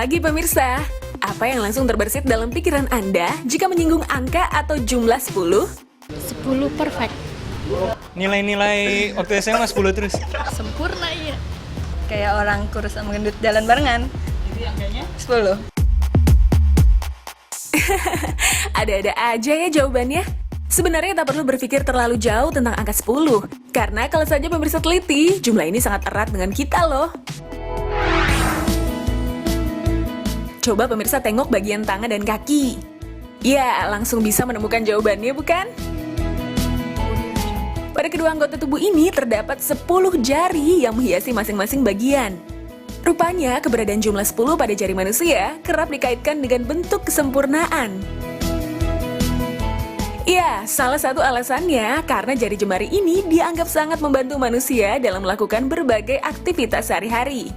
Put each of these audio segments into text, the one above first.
lagi pemirsa. Apa yang langsung terbersit dalam pikiran Anda jika menyinggung angka atau jumlah 10? 10 perfect. Nilai-nilai waktu SMA 10 terus. Sempurna iya. Kayak orang kurus sama gendut jalan barengan. Jadi angkanya 10. Ada-ada aja ya jawabannya. Sebenarnya tak perlu berpikir terlalu jauh tentang angka 10. Karena kalau saja pemirsa teliti, jumlah ini sangat erat dengan kita loh. Coba pemirsa tengok bagian tangan dan kaki. Ya, langsung bisa menemukan jawabannya bukan? Pada kedua anggota tubuh ini terdapat 10 jari yang menghiasi masing-masing bagian. Rupanya, keberadaan jumlah 10 pada jari manusia kerap dikaitkan dengan bentuk kesempurnaan. Ya, salah satu alasannya karena jari jemari ini dianggap sangat membantu manusia dalam melakukan berbagai aktivitas sehari-hari.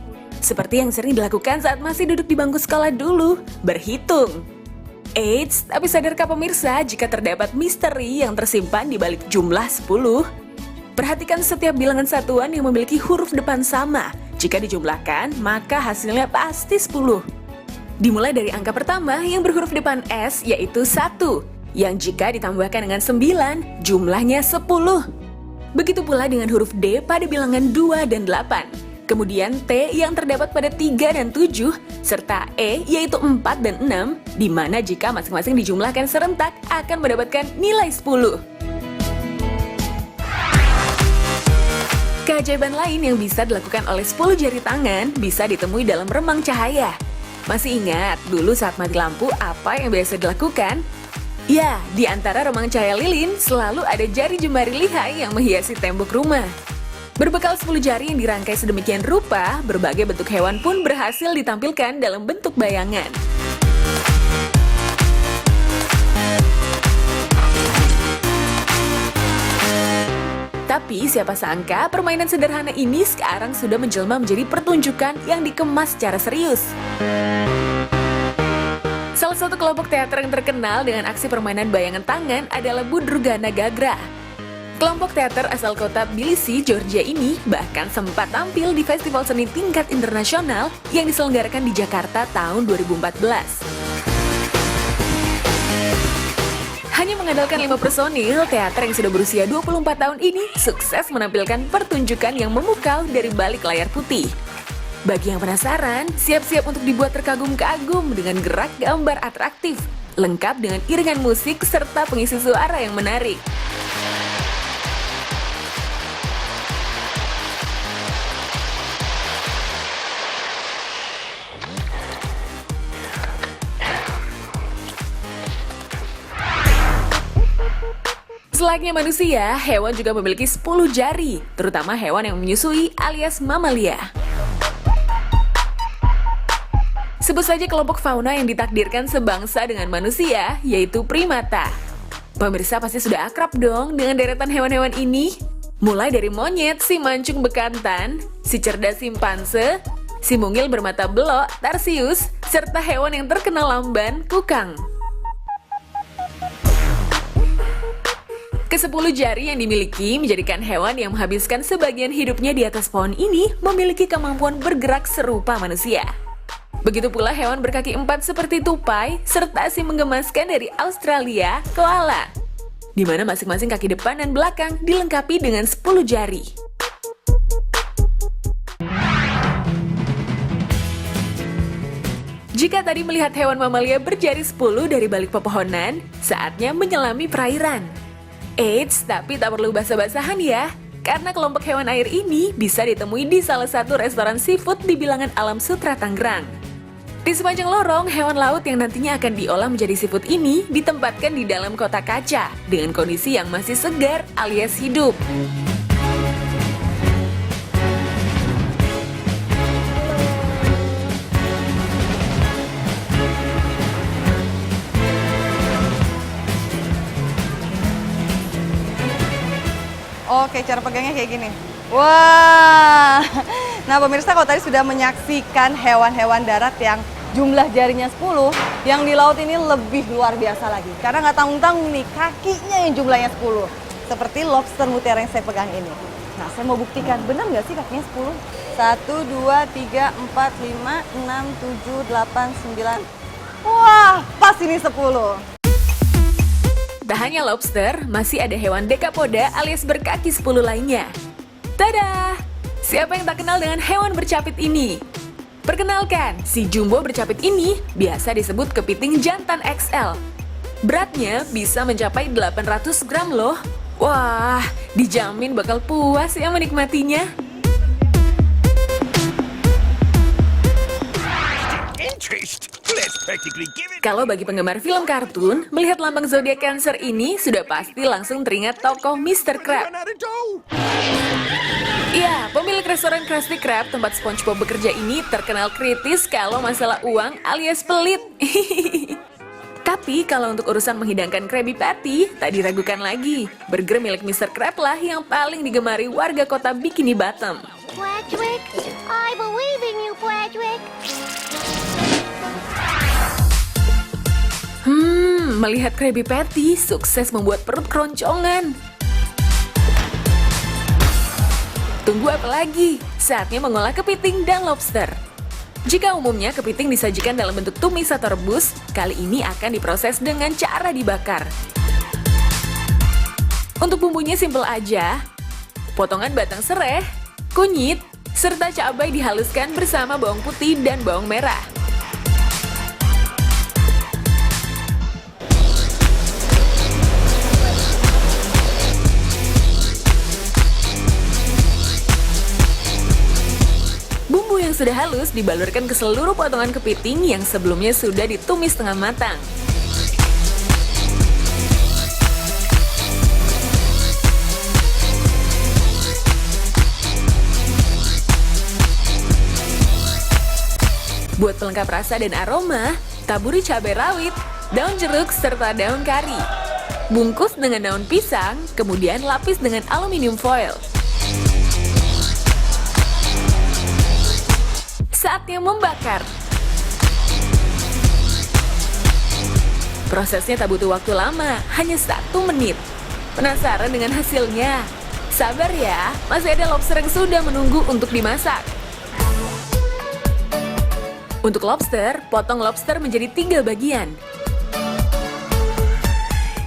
Seperti yang sering dilakukan saat masih duduk di bangku sekolah dulu, berhitung. Eits, tapi sadarkah pemirsa jika terdapat misteri yang tersimpan di balik jumlah 10? Perhatikan setiap bilangan satuan yang memiliki huruf depan sama. Jika dijumlahkan, maka hasilnya pasti 10. Dimulai dari angka pertama yang berhuruf depan S, yaitu 1. Yang jika ditambahkan dengan 9, jumlahnya 10. Begitu pula dengan huruf D pada bilangan 2 dan 8. Kemudian T yang terdapat pada 3 dan 7, serta E yaitu 4 dan 6, di mana jika masing-masing dijumlahkan serentak akan mendapatkan nilai 10. Keajaiban lain yang bisa dilakukan oleh 10 jari tangan bisa ditemui dalam remang cahaya. Masih ingat dulu saat mati lampu apa yang biasa dilakukan? Ya, di antara remang cahaya lilin selalu ada jari jemari lihai yang menghiasi tembok rumah. Berbekal 10 jari yang dirangkai sedemikian rupa, berbagai bentuk hewan pun berhasil ditampilkan dalam bentuk bayangan. Tapi siapa sangka permainan sederhana ini sekarang sudah menjelma menjadi pertunjukan yang dikemas secara serius. Salah satu kelompok teater yang terkenal dengan aksi permainan bayangan tangan adalah Budrugana Gagra. Kelompok teater asal kota Tbilisi, Georgia ini bahkan sempat tampil di festival seni tingkat internasional yang diselenggarakan di Jakarta tahun 2014. Hanya mengandalkan 5 personil, teater yang sudah berusia 24 tahun ini sukses menampilkan pertunjukan yang memukau dari balik layar putih. Bagi yang penasaran, siap-siap untuk dibuat terkagum-kagum dengan gerak gambar atraktif, lengkap dengan iringan musik serta pengisi suara yang menarik. Selayaknya manusia, hewan juga memiliki 10 jari, terutama hewan yang menyusui alias mamalia. Sebut saja kelompok fauna yang ditakdirkan sebangsa dengan manusia, yaitu primata. Pemirsa pasti sudah akrab dong dengan deretan hewan-hewan ini. Mulai dari monyet, si mancung bekantan, si cerdas simpanse, si mungil bermata belok, tarsius, serta hewan yang terkenal lamban, kukang. Ke-10 jari yang dimiliki menjadikan hewan yang menghabiskan sebagian hidupnya di atas pohon ini memiliki kemampuan bergerak serupa manusia. Begitu pula hewan berkaki 4 seperti tupai, serta si menggemaskan dari Australia, koala. Di mana masing-masing kaki depan dan belakang dilengkapi dengan 10 jari. Jika tadi melihat hewan mamalia berjari 10 dari balik pepohonan, saatnya menyelami perairan. Eits, tapi tak perlu basa-basahan ya, karena kelompok hewan air ini bisa ditemui di salah satu restoran seafood di bilangan Alam Sutra, Tangerang. Di sepanjang lorong, hewan laut yang nantinya akan diolah menjadi seafood ini ditempatkan di dalam kotak kaca dengan kondisi yang masih segar alias hidup. Oke, cara pegangnya kayak gini. Wah. Nah, pemirsa kalau tadi sudah menyaksikan hewan-hewan darat yang jumlah jarinya 10, yang di laut ini lebih luar biasa lagi. Karena nggak tanggung-tanggung nih, kakinya yang jumlahnya 10. Seperti lobster mutiara yang saya pegang ini. Nah, saya mau buktikan, benar nggak sih kakinya 10? 1, 2, 3, 4, 5, 6, 7, 8, 9. Wah, pas ini 10. Tak hanya lobster, masih ada hewan dekapoda alias berkaki 10 lainnya. Tada! Siapa yang tak kenal dengan hewan bercapit ini? Perkenalkan, si jumbo bercapit ini biasa disebut kepiting jantan XL. Beratnya bisa mencapai 800 gram loh. Wah, dijamin bakal puas ya menikmatinya. Kalau bagi penggemar film kartun, melihat lambang zodiak Cancer ini sudah pasti langsung teringat tokoh Mr. Crab. Ya, pemilik restoran Krusty Krab tempat SpongeBob bekerja ini terkenal kritis kalau masalah uang alias pelit. Tapi kalau untuk urusan menghidangkan Krabby Patty, tak diragukan lagi. Burger milik Mr. Crab lah yang paling digemari warga kota Bikini Bottom. Patrick, I believe in you, Patrick. Melihat Krabby Patty sukses membuat perut keroncongan. Tunggu apa lagi? Saatnya mengolah kepiting dan lobster. Jika umumnya kepiting disajikan dalam bentuk tumis atau rebus, kali ini akan diproses dengan cara dibakar. Untuk bumbunya simpel aja. Potongan batang serai, kunyit, serta cabai dihaluskan bersama bawang putih dan bawang merah. Bumbu yang sudah halus dibalurkan ke seluruh potongan kepiting yang sebelumnya sudah ditumis setengah matang. Buat pelengkap rasa dan aroma, taburi cabai rawit, daun jeruk, serta daun kari. Bungkus dengan daun pisang, kemudian lapis dengan aluminium foil. Saatnya membakar. Prosesnya tak butuh waktu lama, hanya 1 menit. Penasaran dengan hasilnya? Sabar ya, masih ada lobster yang sudah menunggu untuk dimasak. Untuk lobster, potong lobster menjadi 3 bagian.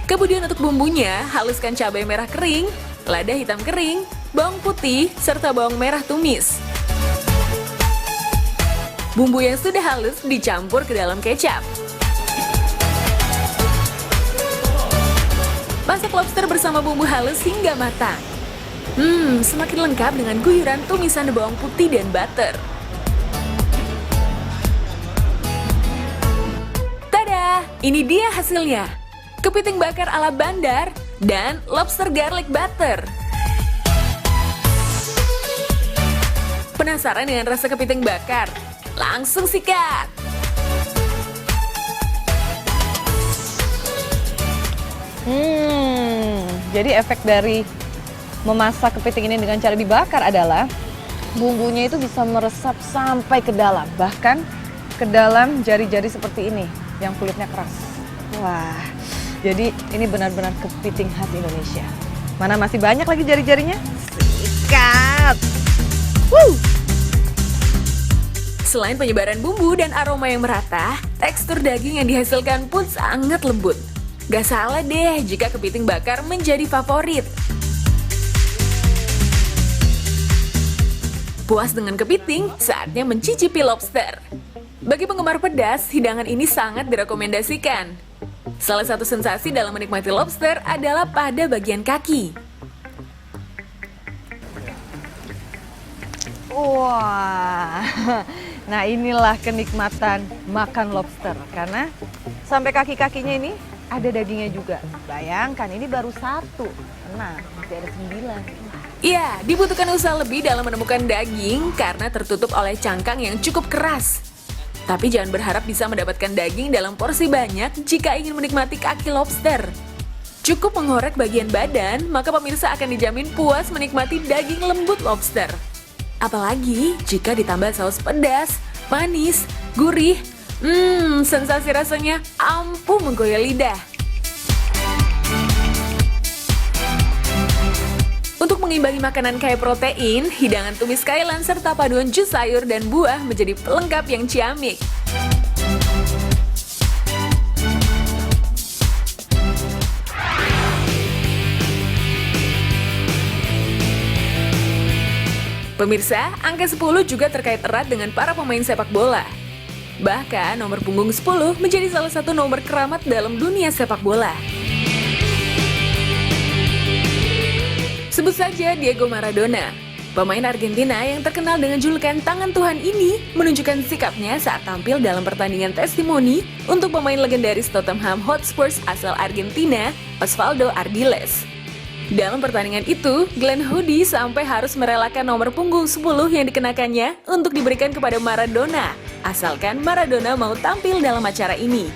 Kemudian untuk bumbunya, haluskan cabai merah kering, lada hitam kering, bawang putih, serta bawang merah tumis. Bumbu yang sudah halus dicampur ke dalam kecap. Masak lobster bersama bumbu halus hingga matang. Semakin lengkap dengan guyuran tumisan bawang putih dan butter. Tada! Ini dia hasilnya. Kepiting bakar ala bandar dan lobster garlic butter. Penasaran dengan rasa kepiting bakar? Langsung sikat! Jadi efek dari memasak kepiting ini dengan cara dibakar adalah bumbunya itu bisa meresap sampai ke dalam, bahkan ke dalam jari-jari seperti ini yang kulitnya keras. Wah, jadi ini benar-benar kepiting khas Indonesia. Mana masih banyak lagi jari-jarinya? Sikat! Selain penyebaran bumbu dan aroma yang merata, tekstur daging yang dihasilkan pun sangat lembut. Gak salah deh jika kepiting bakar menjadi favorit. Puas dengan kepiting, saatnya mencicipi lobster. Bagi penggemar pedas, hidangan ini sangat direkomendasikan. Salah satu sensasi dalam menikmati lobster adalah pada bagian kaki. Wah, nah inilah kenikmatan makan lobster. Karena sampai kaki-kakinya ini ada dagingnya juga. Bayangkan ini baru 1. Nah, masih ada 9. Ya, dibutuhkan usaha lebih dalam menemukan daging karena tertutup oleh cangkang yang cukup keras. Tapi jangan berharap bisa mendapatkan daging dalam porsi banyak jika ingin menikmati kaki lobster. Cukup mengorek bagian badan, maka pemirsa akan dijamin puas menikmati daging lembut lobster. Apalagi jika ditambah saus pedas, manis, gurih. Sensasi rasanya ampuh menggoyah lidah. Untuk mengimbangi makanan kaya protein, hidangan tumis kailan serta paduan jus sayur dan buah menjadi pelengkap yang ciamik. Pemirsa, angka 10 juga terkait erat dengan para pemain sepak bola. Bahkan nomor punggung 10 menjadi salah satu nomor keramat dalam dunia sepak bola. Sebut saja Diego Maradona. Pemain Argentina yang terkenal dengan julukan tangan Tuhan ini menunjukkan sikapnya saat tampil dalam pertandingan testimoni untuk pemain legendaris Tottenham Hotspur asal Argentina, Osvaldo Ardiles. Dalam pertandingan itu, Glenn Hoddle sampai harus merelakan nomor punggung 10 yang dikenakannya untuk diberikan kepada Maradona, asalkan Maradona mau tampil dalam acara ini.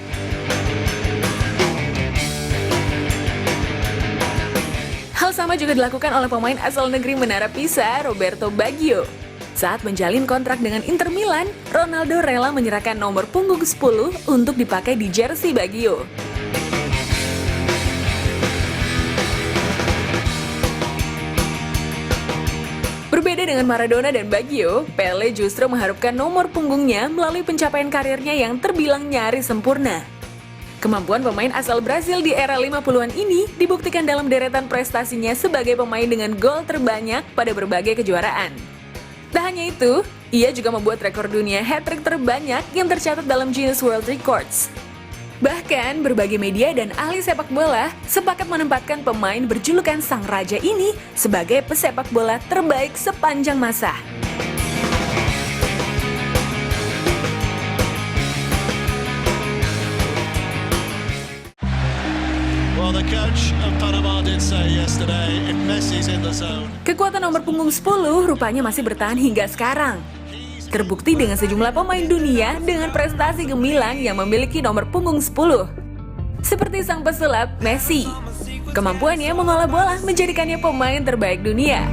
Hal sama juga dilakukan oleh pemain asal negeri Menara Pisa, Roberto Baggio. Saat menjalin kontrak dengan Inter Milan, Ronaldo rela menyerahkan nomor punggung 10 untuk dipakai di jersey Baggio. Berbeda dengan Maradona dan Baggio, Pele justru mengharapkan nomor punggungnya melalui pencapaian karirnya yang terbilang nyaris sempurna. Kemampuan pemain asal Brasil di era 50-an ini dibuktikan dalam deretan prestasinya sebagai pemain dengan gol terbanyak pada berbagai kejuaraan. Tak hanya itu, ia juga membuat rekor dunia hat-trick terbanyak yang tercatat dalam Guinness World Records. Bahkan, berbagai media dan ahli sepak bola sepakat menempatkan pemain berjulukan Sang Raja ini sebagai pesepak bola terbaik sepanjang masa. Kekuatan nomor punggung 10 rupanya masih bertahan hingga sekarang. Terbukti dengan sejumlah pemain dunia dengan prestasi gemilang yang memiliki nomor punggung 10. Seperti sang pesulap Messi. Kemampuannya mengolah bola menjadikannya pemain terbaik dunia.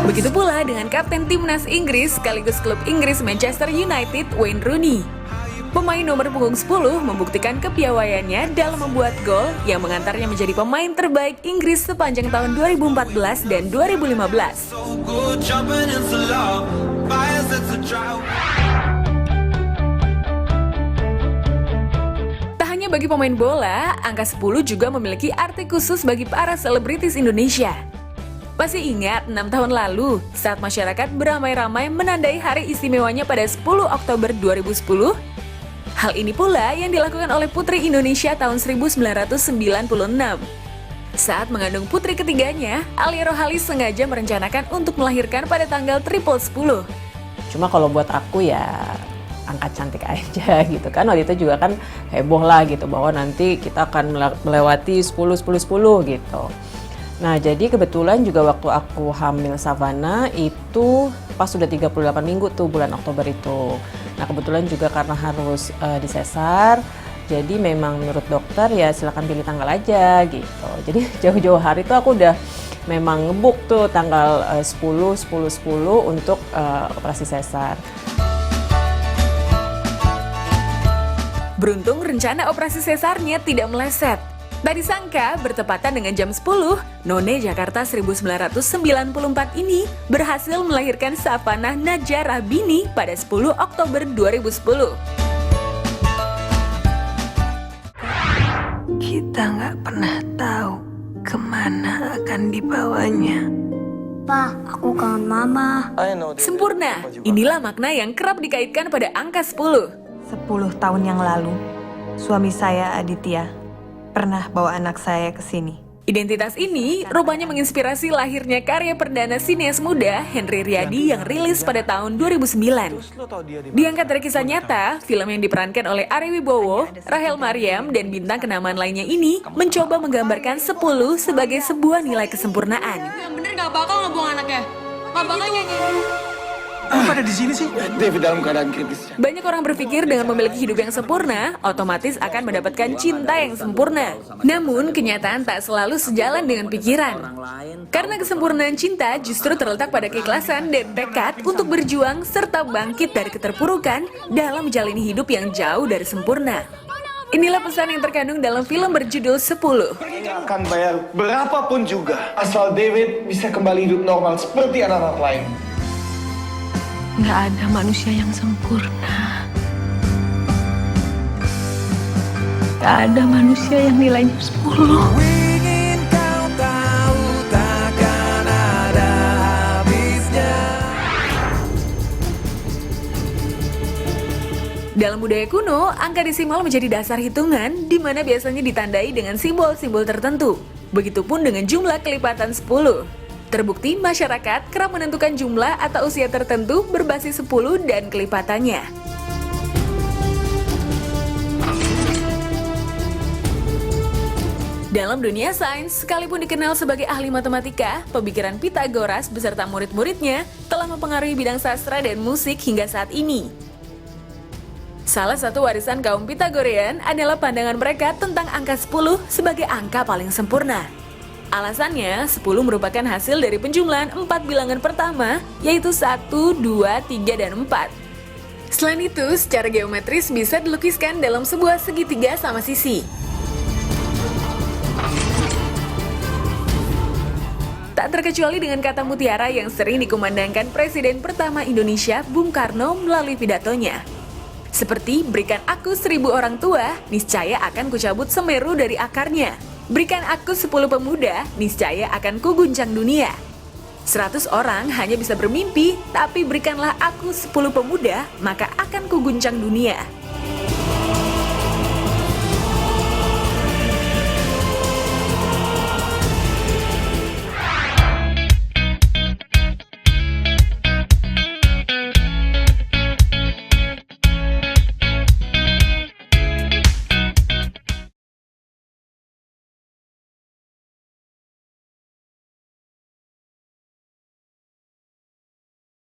Begitu pula dengan kapten timnas Inggris sekaligus klub Inggris Manchester United, Wayne Rooney. Pemain nomor punggung 10 membuktikan kepiawaiannya dalam membuat gol yang mengantarnya menjadi pemain terbaik Inggris sepanjang tahun 2014 dan 2015. Tak hanya bagi pemain bola, angka 10 juga memiliki arti khusus bagi para selebritis Indonesia. Masih ingat 6 tahun lalu saat masyarakat beramai-ramai menandai hari istimewanya pada 10 Oktober 2010? Hal ini pula yang dilakukan oleh putri Indonesia tahun 1996. Saat mengandung putri ketiganya, Alia Rohali sengaja merencanakan untuk melahirkan pada tanggal 10. Cuma kalau buat aku ya angkat cantik aja gitu kan. Waktu itu juga kan heboh lah gitu bahwa nanti kita akan melewati 10 gitu. Nah jadi kebetulan juga waktu aku hamil Savana itu pas sudah 38 minggu tuh bulan Oktober itu. Nah kebetulan juga karena harus disesar, jadi memang menurut dokter ya silakan pilih tanggal aja gitu. Jadi jauh-jauh hari tuh aku udah memang ngebuk tuh tanggal 10 untuk operasi sesar. Beruntung rencana operasi sesarnya tidak meleset. Tak disangka bertepatan dengan jam 10, None Jakarta 1994 ini berhasil melahirkan Savana Najah Rahbini pada 10 Oktober 2010. Kita nggak pernah tahu kemana akan dibawanya. Pa, aku kangen mama. Sempurna, inilah makna yang kerap dikaitkan pada angka 10. 10 tahun yang lalu, suami saya Aditya pernah bawa anak saya ke sini. Identitas ini rupanya menginspirasi lahirnya karya perdana sineas muda Henry Riyadi yang rilis pada tahun 2009. Diangkat dari kisah nyata, film yang diperankan oleh Ari Wibowo, Rahel Mariam, dan bintang kenamaan lainnya ini mencoba menggambarkan 10 sebagai sebuah nilai kesempurnaan. Yang bener gak bakal ngebuang anaknya. Gak bakal nyanyi. Pada di sini sih? David dalam keadaan kritis. Banyak orang berpikir dengan memiliki hidup yang sempurna, otomatis akan mendapatkan cinta yang sempurna. Namun, kenyataan tak selalu sejalan dengan pikiran. Karena kesempurnaan cinta justru terletak pada keikhlasan dan tekad untuk berjuang serta bangkit dari keterpurukan dalam menjalani hidup yang jauh dari sempurna. Inilah pesan yang terkandung dalam film berjudul 10. Akan bayar berapapun juga asal David bisa kembali hidup normal seperti anak-anak lain. Nggak ada manusia yang sempurna. Nggak ada manusia yang nilainya 10. Dalam budaya kuno, angka desimal menjadi dasar hitungan di mana biasanya ditandai dengan simbol-simbol tertentu. Begitupun dengan jumlah kelipatan 10. Terbukti masyarakat kerap menentukan jumlah atau usia tertentu berbasis 10 dan kelipatannya. Dalam dunia sains, sekalipun dikenal sebagai ahli matematika, pemikiran Pythagoras beserta murid-muridnya telah mempengaruhi bidang sastra dan musik hingga saat ini. Salah satu warisan kaum Pythagorean adalah pandangan mereka tentang angka 10 sebagai angka paling sempurna. Alasannya, 10 merupakan hasil dari penjumlahan 4 bilangan pertama, yaitu 1, 2, 3, dan 4. Selain itu, secara geometris bisa dilukiskan dalam sebuah segitiga sama sisi. Tak terkecuali dengan kata mutiara yang sering dikumandangkan Presiden pertama Indonesia, Bung Karno melalui pidatonya. Seperti, berikan aku 1000 orang tua, niscaya akan kucabut Semeru dari akarnya. Berikan aku 10 pemuda, niscaya akan kuguncang dunia. 100 orang hanya bisa bermimpi, tapi berikanlah aku 10 pemuda, maka akan kuguncang dunia.